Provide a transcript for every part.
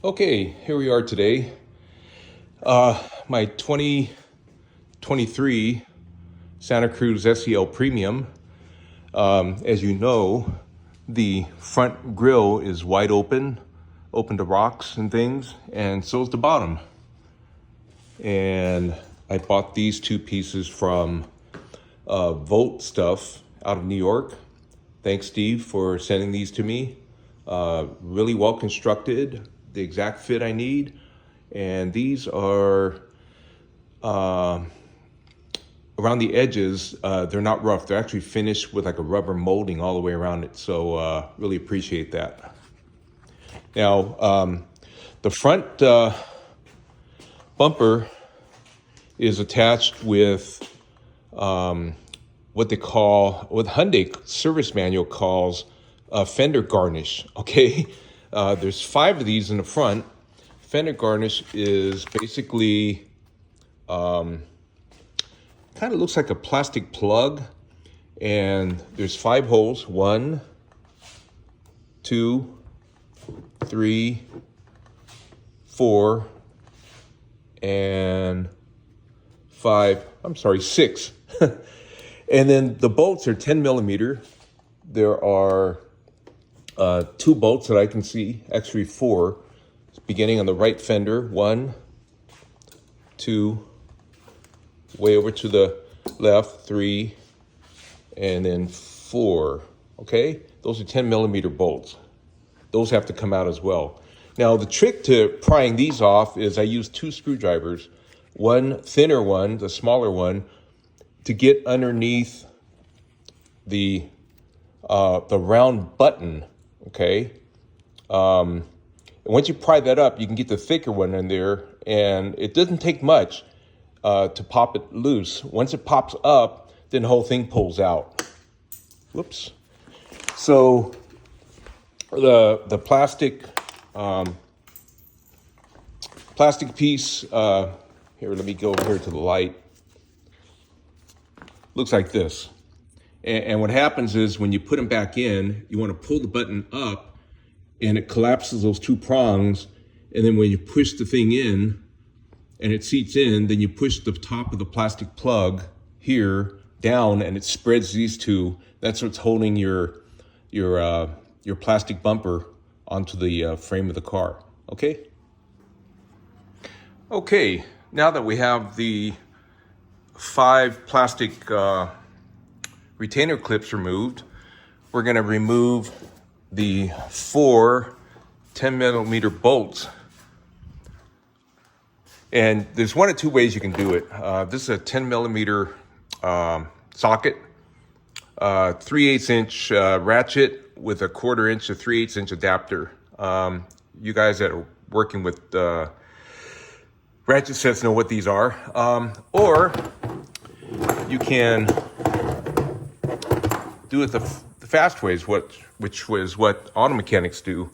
Okay, here we are today. My 2023 Santa Cruz SEL Premium. As you know, the front grille is wide open to rocks and things, and so is the bottom. And I bought these two pieces from Volt Stuff out of New York. Thanks, Steve, for sending these to me. Really well constructed, the exact fit I need. And these are around the edges, they're not rough. They're actually finished with like a rubber molding all the way around it. So really appreciate that. Now, the front bumper is attached with what Hyundai service manual calls a fender garnish. Okay, there's 5 of these in the front. Fender garnish is basically kind of looks like a plastic plug, and there's 5 holes. 1, 2, 3, 4, and 5. I'm sorry, 6. And then the bolts are 10 millimeter. There are 2 bolts that I can see, actually 4, beginning on the right fender. 1, 2, way over to the left, 3, and then 4. Okay, those are 10 millimeter bolts. Those have to come out as well. Now, the trick to prying these off is I use 2 screwdrivers, one thinner one, the smaller one, to get underneath the round button. Okay, and once you pry that up, you can get the thicker one in there, and it doesn't take much to pop it loose. Once it pops up, then the whole thing pulls out. Whoops. So the plastic piece here. Let me go over here to the light. Looks like this. And what happens is when you put them back in, you want to pull the button up, and it collapses those 2 prongs. And then when you push the thing in and it seats in, then you push the top of the plastic plug here down, and it spreads these 2. That's what's holding your plastic bumper onto the frame of the car. Okay. Okay. Now that we have the 5 plastic retainer clips removed, we're going to remove the 4 10 millimeter bolts. And there's 1 of 2 ways you can do it. This is a 10 millimeter socket, 3/8 inch ratchet with a 1/4 inch to 3/8 inch adapter. You guys that are working with ratchet sets know what these are. Or you can do it the fast ways, which was what auto mechanics do.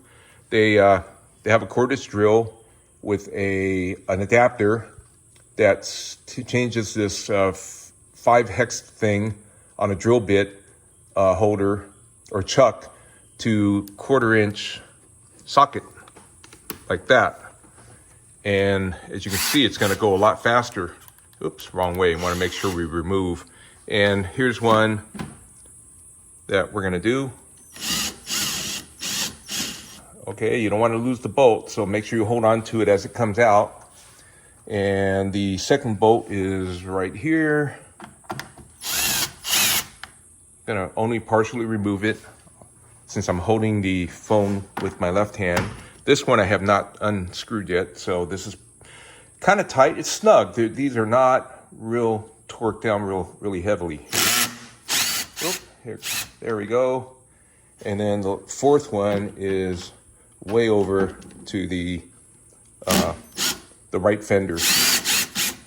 They have a cordless drill with an adapter that changes this 5 hex thing on a drill bit holder or chuck to 1/4 inch socket like that. And as you can see, it's going to go a lot faster. Oops, wrong way. Want to make sure we remove. And here's one that we're going to do. Okay, you don't want to lose the bolt, so make sure you hold on to it as it comes out. And the second bolt is right here. Going to only partially remove it since I'm holding the phone with my left hand. This one I have not unscrewed yet, so this is kind of tight. It's snug. These are not real torqued down really heavily. Oh, there we go. And then the 4th one is way over to the right fender.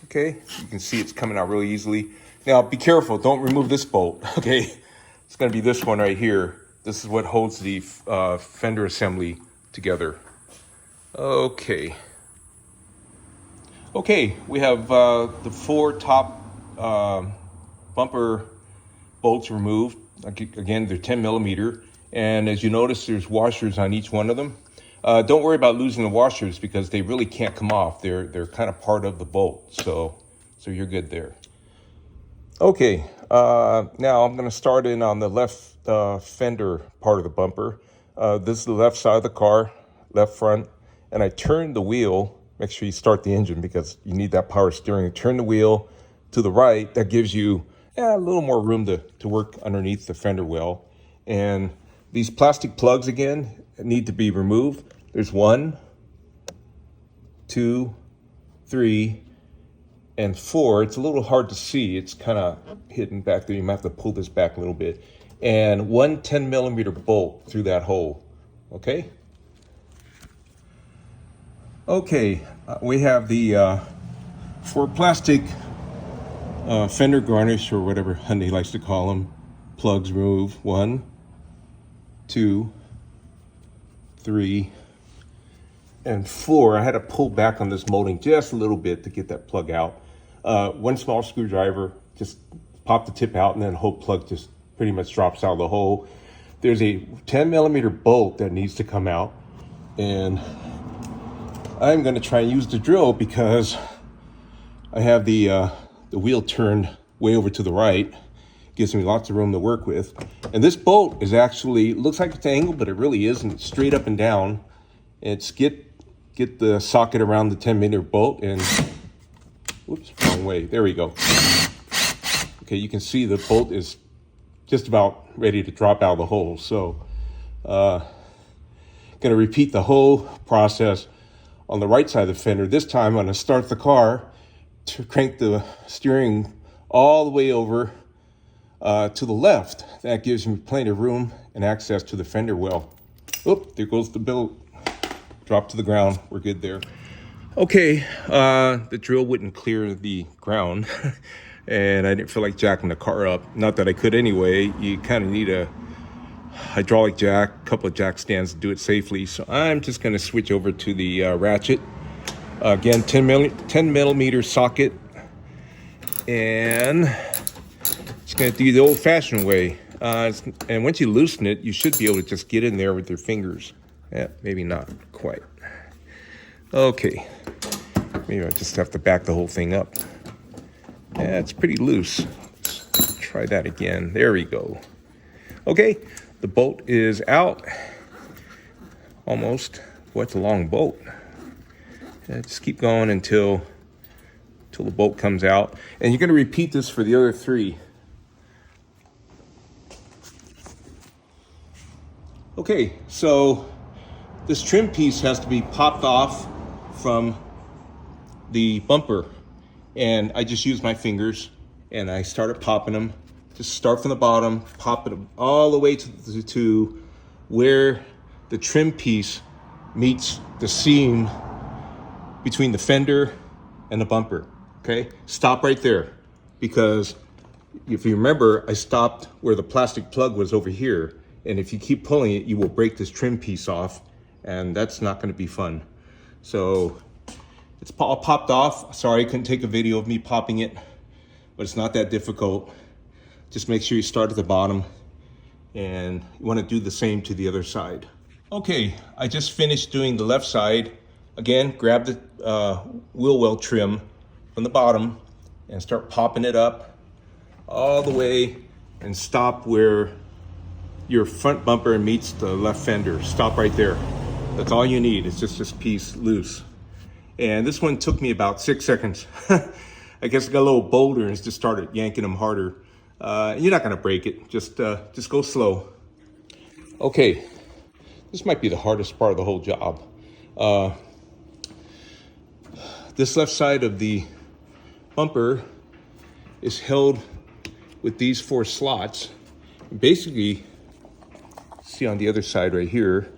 Okay, you can see it's coming out really easily. Now be careful, don't remove this bolt. Okay, it's going to be this one right here. This is what holds the fender assembly together. Okay, we have the 4 top bumper bolts removed. Again, they're 10 millimeter. And as you notice, there's washers on each one of them. Don't worry about losing the washers because they really can't come off. They're kind of part of the bolt, so you're good there. Okay, now I'm going to start in on the left fender part of the bumper. This is the left side of the car, left front, and I turn the wheel. Make sure you start the engine because you need that power steering. Turn the wheel to the right. That gives you a little more room to work underneath the fender well. And these plastic plugs, again, need to be removed. There's 1, 2, 3, and 4. It's a little hard to see. It's kind of hidden back there. You might have to pull this back a little bit. And 1 10-millimeter bolt through that hole. Okay? Okay, we have the 4 plastic fender garnish, or whatever Hyundai likes to call them, plugs removed. 1, 2, 3, and 4. I had to pull back on this molding just a little bit to get that plug out. 1 small screwdriver, just pop the tip out, and then the whole plug just pretty much drops out of the hole. There's a 10-millimeter bolt that needs to come out, and I'm going to try and use the drill because I have the wheel turned way over to the right. Gives me lots of room to work with. And this bolt is actually, looks like it's angled, but it really isn't. It's straight up and down. It's get the socket around the 10-millimeter bolt and, whoops, wrong way. There we go. Okay, you can see the bolt is just about ready to drop out of the hole. So, gonna repeat the whole process on the right side of the fender. This time I'm gonna start the car to crank the steering all the way over to the left. That gives me plenty of room and access to the fender well. Oop, there goes the bolt. Drop to the ground. We're good there. Okay, the drill wouldn't clear the ground, and I didn't feel like jacking the car up. Not that I could anyway. You kind of need a hydraulic jack, a couple of jack stands to do it safely. So I'm just going to switch over to the ratchet. Again, 10 millimeter socket, and just going to do the old-fashioned way. And once you loosen it, you should be able to just get in there with your fingers. Yeah, maybe not quite. Okay, maybe I just have to back the whole thing up. Yeah, it's pretty loose. Let's try that again. There we go. Okay, the bolt is out. Almost. Boy, it's a long bolt. Yeah, just keep going until the bolt comes out. And you're going to repeat this for the other 3. Okay, so this trim piece has to be popped off from the bumper. And I just used my fingers and I started popping them. Just start from the bottom, pop it all the way to where the trim piece meets the seam between the fender and the bumper. Okay, stop right there, because if you remember, I stopped where the plastic plug was over here, and if you keep pulling it, you will break this trim piece off, and that's not going to be fun. So it's all popped off. Sorry I couldn't take a video of me popping it, but it's not that difficult. Just make sure you start at the bottom, and you want to do the same to the other side. Okay, I just finished doing the left side. Again, grab the wheel well trim from the bottom and start popping it up all the way and stop where your front bumper meets the left fender. Stop right there. That's all you need. It's just this piece loose. And this one took me about 6 seconds. I guess I got a little bolder and just started yanking them harder. You're not gonna break it. Just go slow. Okay, this might be the hardest part of the whole job. This left side of the bumper is held with these 4 slots. Basically, see on the other side right here,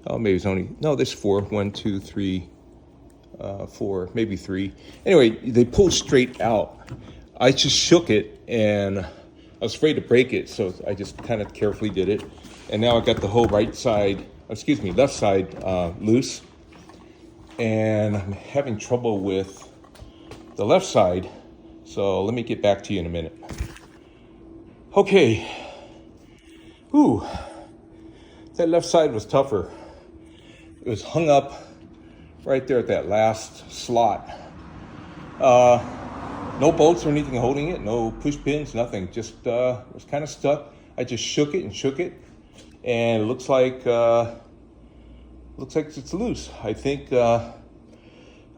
oh, maybe it's only, no, there's 4. 1, 2, 3, 4, maybe 3. Anyway, they pull straight out. I just shook it and I was afraid to break it, so I just kind of carefully did it. And now I got the whole left side loose. And I'm having trouble with the left side, so let me get back to you in a minute. Okay. Whew. That left side was tougher. It was hung up right there at that last slot. No bolts or anything holding it, no push pins, nothing. Just it was kind of stuck. I just shook it, and it looks like it's loose. I think I'm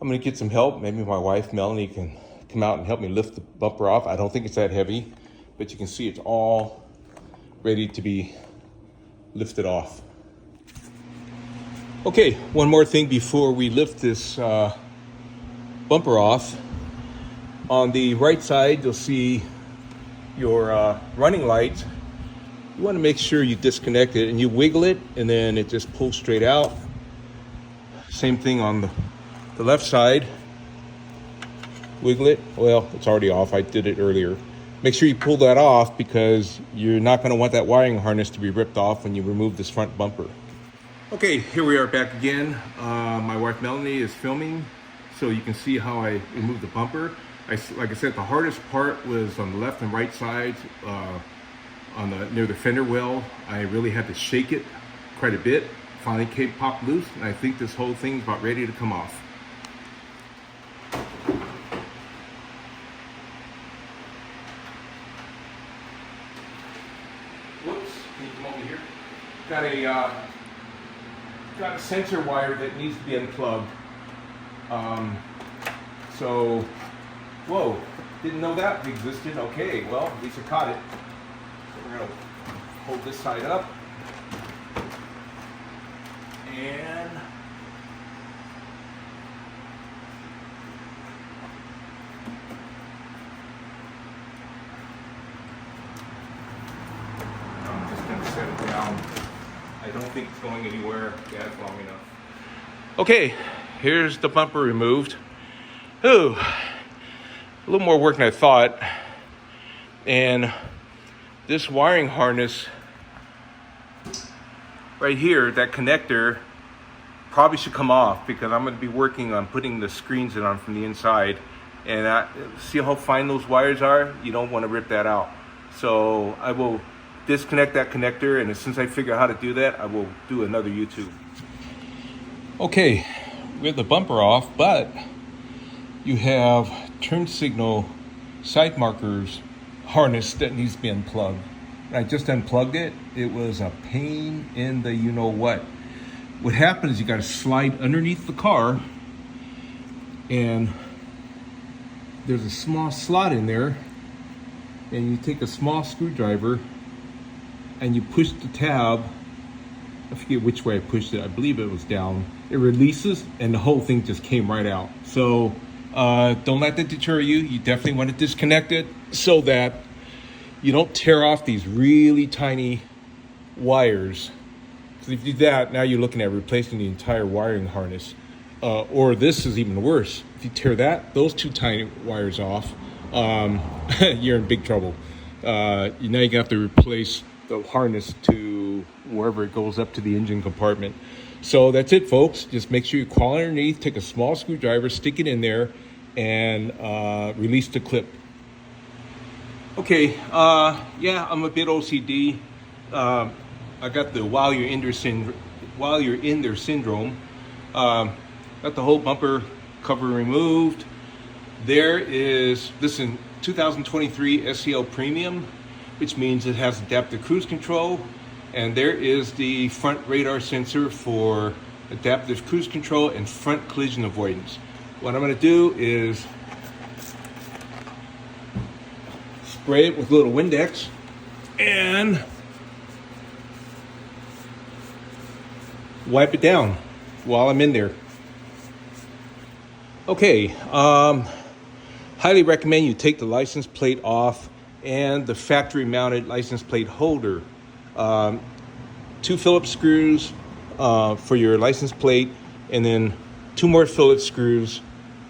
gonna get some help. Maybe my wife Melanie can come out and help me lift the bumper off. I don't think it's that heavy, but you can see it's all ready to be lifted off. Okay, one more thing before we lift this bumper off. On the right side, you'll see your running lights. You want to make sure you disconnect it and you wiggle it, and then it just pulls straight out. Same thing on the left side. Wiggle it. Well, it's already off. I did it earlier. Make sure you pull that off because you're not going to want that wiring harness to be ripped off when you remove this front bumper. Okay, here we are back again. My wife Melanie is filming, so you can see how I removed the bumper. Like I said, the hardest part was on the left and right sides, near the fender well. I really had to shake it quite a bit. Finally popped loose, and I think this whole thing's about ready to come off. Whoops, can you come over here? Got a sensor wire that needs to be unplugged. Whoa, didn't know that existed. Okay, well, at least I caught it. So we're gonna hold this side up. And I'm just gonna set it down. I don't think it's going anywhere. Yeah, it's long enough. Okay, here's the bumper removed. Ooh. A little more work than I thought, and this wiring harness right here, that connector, probably should come off because I'm going to be working on putting the screens in on from the inside, and see how fine those wires are? You don't want to rip that out. So I will disconnect that connector, and as soon as I figure out how to do that, I will do another YouTube. Okay, we have the bumper off, but you have turn signal side markers harness that needs to be unplugged. I just unplugged it. It was a pain in the you know what. What happens is you got to slide underneath the car, and there's a small slot in there, and you take a small screwdriver and you push the tab. I forget which way I pushed it. I believe it was down. It releases and the whole thing just came right out. So don't let that deter you. You definitely want to disconnect it so that you don't tear off these really tiny wires. Because if you do that, now you're looking at replacing the entire wiring harness. Or this is even worse. If you tear those two tiny wires off, you're in big trouble. Now you're going to have to replace the harness to wherever it goes up to the engine compartment. So that's it, folks. Just make sure you crawl underneath, take a small screwdriver, stick it in there, and release the clip. Okay, yeah, I'm a bit OCD. I got the while you're in there syndrome. Got the whole bumper cover removed. This is 2023 SEL Premium, which means it has adaptive cruise control, and there is the front radar sensor for adaptive cruise control and front collision avoidance. What I'm going to do is spray it with a little Windex and wipe it down while I'm in there. Okay, highly recommend you take the license plate off and the factory mounted license plate holder. 2 Phillips screws for your license plate, and then 2 more Phillips screws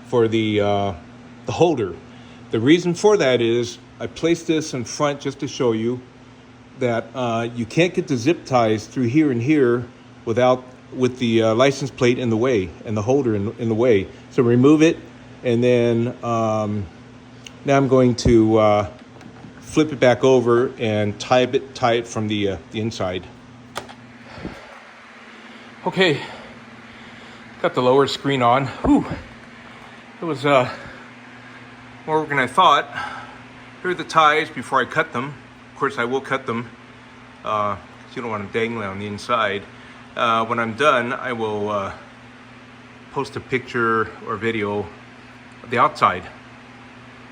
for the holder. The reason for that is I placed this in front just to show you that you can't get the zip ties through here and here with the license plate in the way and the holder in the way. So remove it, and then now I'm going to flip it back over and tie it from the inside. Okay, Got the lower screen on. Whew. It was more work than I thought. Here are the ties before I cut them. Of course, I will cut them because you don't want them dangling on the inside. When I'm done, I will post a picture or video of the outside.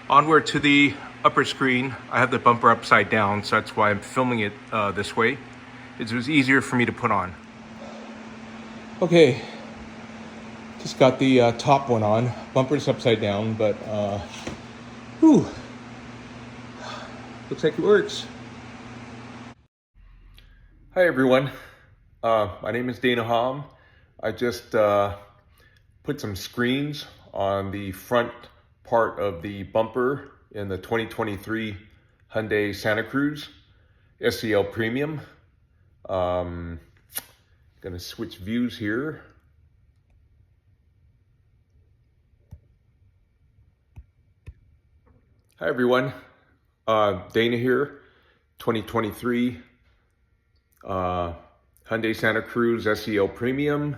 Onward to the upper screen. I have the bumper upside down, so that's why I'm filming it this way. It was easier for me to put on. Okay, just got the top one on. Bumper's upside down, but whew, looks like it works. Hi everyone, my name is Dana Hom. I just put some screens on the front part of the bumper in the 2023 Hyundai Santa Cruz SEL Premium. Gonna switch views here. Hi everyone, Dana here, 2023 Hyundai Santa Cruz SEL Premium.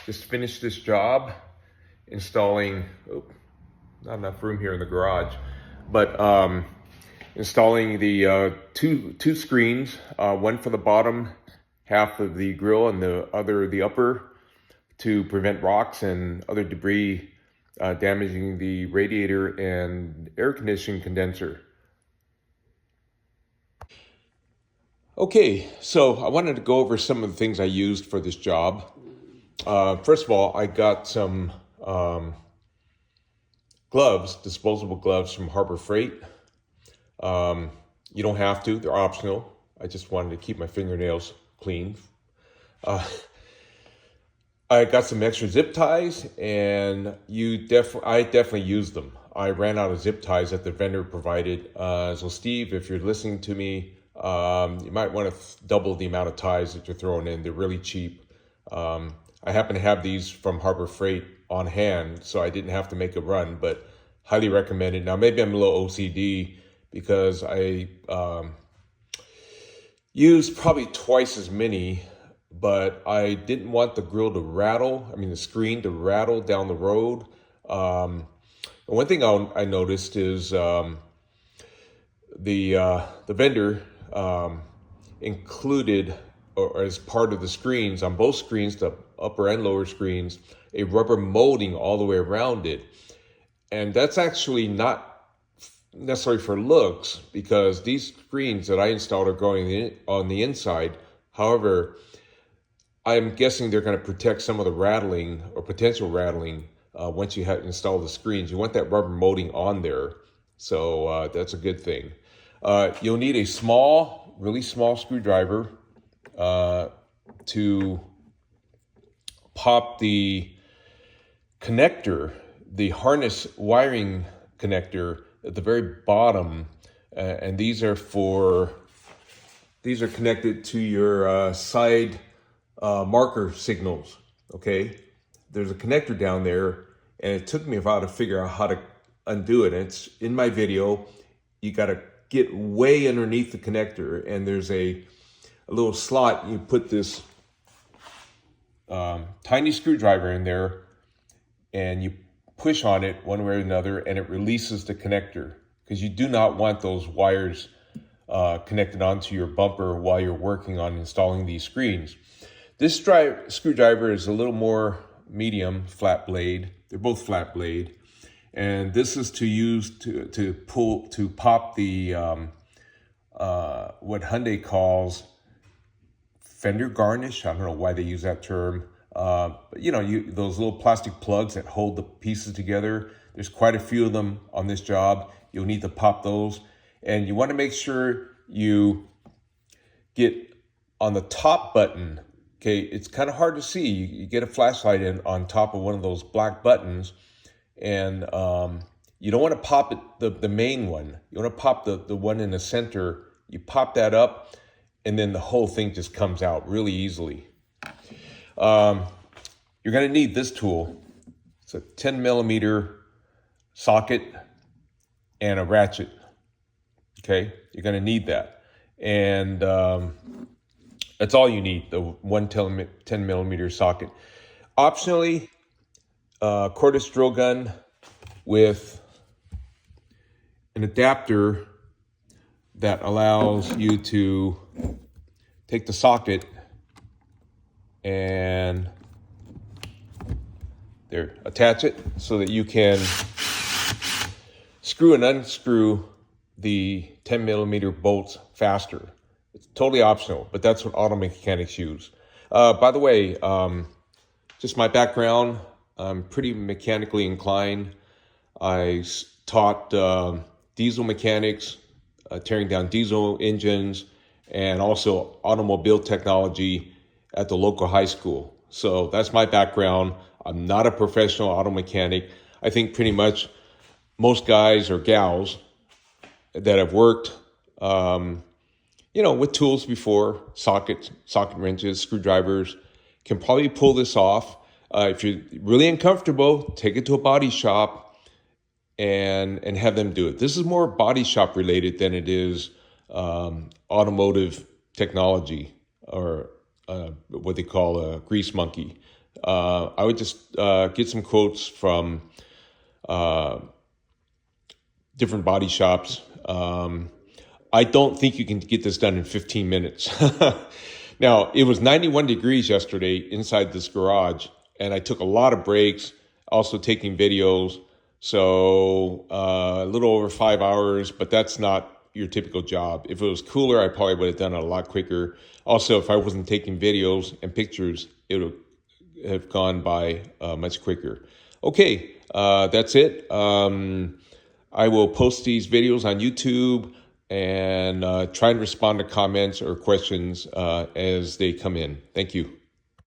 Just finished this job installing, not enough room here in the garage, but installing the two screens, one for the bottom half of the grill and the other the upper, to prevent rocks and other debris damaging the radiator and air conditioning condenser. Okay, so I wanted to go over some of the things I used for this job. First of all, I got some gloves, disposable gloves from Harbor Freight. You don't have to, they're optional. I just wanted to keep my fingernails clean. I got some extra zip ties, and I definitely used them. I ran out of zip ties that the vendor provided. So Steve, if you're listening to me, you might want to double the amount of ties that you're throwing in. They're really cheap. I happen to have these from Harbor Freight on hand, so I didn't have to make a run, but highly recommend it. Now, maybe I'm a little OCD because I used probably twice as many, but I didn't want the grill to rattle, the screen to rattle down the road. One thing I noticed is the vendor included, or as part of the screens, on both screens, the upper and lower screens, a rubber molding all the way around it. And that's actually not necessarily for looks, because these screens that I installed are going on the inside. However, I'm guessing they're going to protect some of the rattling or potential rattling once you have installed the screens. You want that rubber molding on there, so that's a good thing. You'll need a really small screwdriver to pop the connector, the harness wiring connector at the very bottom, and these are connected to your side marker signals. Okay, there's a connector down there, and it took me a while to figure out how to undo it. And it's in my video. You got to get way underneath the connector, and there's a little slot. You put this tiny screwdriver in there, and you push on it one way or another, and it releases the connector, because you do not want those wires connected onto your bumper while you're working on installing these screens. This screwdriver is a little more medium, flat blade. They're both flat blade. And this is to use to pop the, what Hyundai calls fender garnish. I don't know why they use that term. But those little plastic plugs that hold the pieces together. There's quite a few of them on this job. You'll need to pop those. And you want to make sure you get on the top button. Okay, it's kind of hard to see. You get a flashlight in on top of one of those black buttons, and you don't want to pop it, the main one. You want to pop the one in the center. You pop that up, and then the whole thing just comes out really easily. You're going to need this tool. It's a 10 millimeter socket and a ratchet. Okay, you're going to need that. And That's all you need, the 110 millimeter socket. Optionally, cordless drill gun with an adapter that allows you to take the socket and there, attach it so that you can screw and unscrew the 10 millimeter bolts faster. It's totally optional, but that's what auto mechanics use. By the way, just my background, I'm pretty mechanically inclined. I taught diesel mechanics, tearing down diesel engines, and also automobile technology at the local high school. So that's my background. I'm not a professional auto mechanic. I think pretty much most guys or gals that have worked, with tools before, socket wrenches, screwdrivers, can probably pull this off. If you're really uncomfortable, take it to a body shop and have them do it. This is more body shop related than it is automotive technology or what they call a grease monkey. I would just get some quotes from different body shops. I don't think you can get this done in 15 minutes. Now, it was 91 degrees yesterday inside this garage, and I took a lot of breaks, also taking videos. So a little over 5 hours, but that's not your typical job. If it was cooler, I probably would have done it a lot quicker. Also, if I wasn't taking videos and pictures, it would have gone by much quicker. Okay, that's it. I will post these videos on YouTube and try and respond to comments or questions as they come in. Thank you.